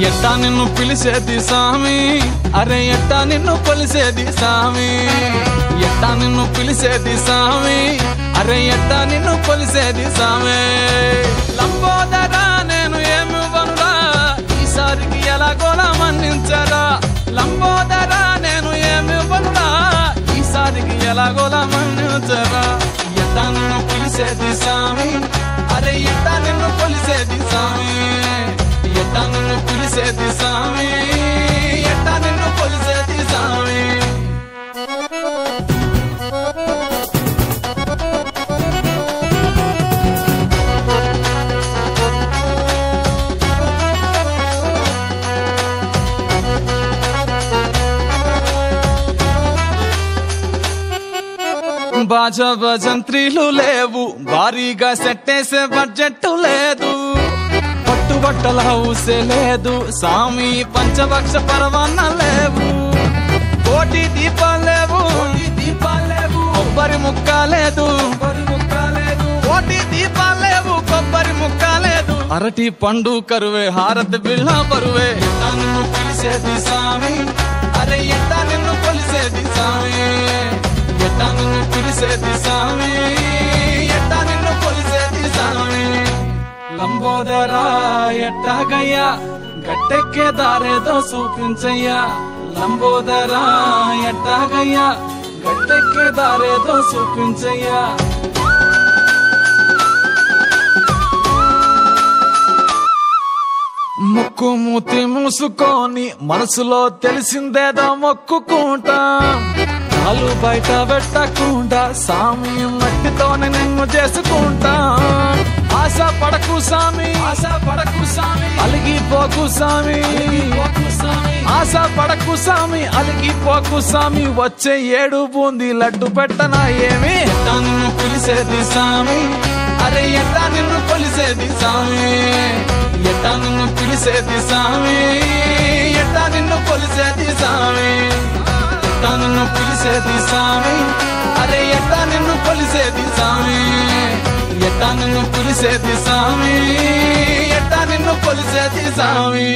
ఎట్టా నిన్ను పిలిచేది సామి, అరే ఎట్టా నిన్ను కొలిసేది సామి, ఎట్టా నిన్ను పిలిచేది సామి, అరే ఎట్టా నిన్ను కొలిసేది సామి. లంబోదరా నేను ఏమివ్వనురా, ఈసారికి ఎలాగోలా మన్నించరా. లంబోదరా నేను ఏమివ్వనురా, ఈసారికి ఎలాగోలా మన్నించరా. ఎట్టా నిన్ను పిలిచేది సామి, అరే ఎట్టా నిన్ను కొలిసేది సామి, ఎట్టా నిన్ను పిలిచేది సామి, ఎట్టా నిన్ను కొలిసేది సామి. బాజా భజంత్రీలు లేవు, భారీగా సెట్టేసే బడ్జెట్ లేదు, పట్టుబట్టల హౌసే లేదు, సామి పంచభక్ష పరవాన్న లేవు, కోటి దీపాలు లేవు, కొబ్బరి ముక్క లేదు, కోటి దీపాలు లేవు, కొబ్బరి ముక్క లేదు, అరటి పండు కరువే, హారతి బిళ్ళ బరువే. ఎట్టా నిన్ను పిలిచేది సామి, అరే ఎట్టా నిన్ను కొలిసేది సామి, ఎట్టా నిన్ను పిలిచేది సామి, ఎట్టా నిన్ను కొలిసేది సామి. లంబోదరా ఎట్టాగయ్యా, గట్టెక్కే దారేదో చూపించయ్యా. లంబోదరా ఎట్టాగయ్యా, గట్టెక్కే దారేదో చూపించయ్యా. ముక్కు మూతి మూసుకొని మనసులో తెలిసిందేదో మొక్కుకుంటా, కాలు బయట పెట్టకుండా సామి మట్టితోనే నిన్ను చేసుకుంటా. ఆశ పడకు సామి, ఆశ పడకు సామి, అలిగిపోకు సామి, ఆశ పడకు సామి, అలిగిపోకు సామి. వచ్చే 7 బూందీ లడ్డు పెట్టనా ఏమి. ఎట్టా నిన్ను పిలిచేది సామి, అరే ఎట్టా నిన్ను కొలిసేది సామి, ఎట్టా నిన్ను పిలిచేది సామి, ఎట్టా నిన్ను కొలిసేది సామి, ఎట్టా నిన్ను పిలిచేది సామి, అరే ఎట్టా నిన్ను కొలిసేది సామి, ఎట్టా నిన్ను పిలిచేది సామి, ఎట్టా నిన్ను కొలిసేది సామి.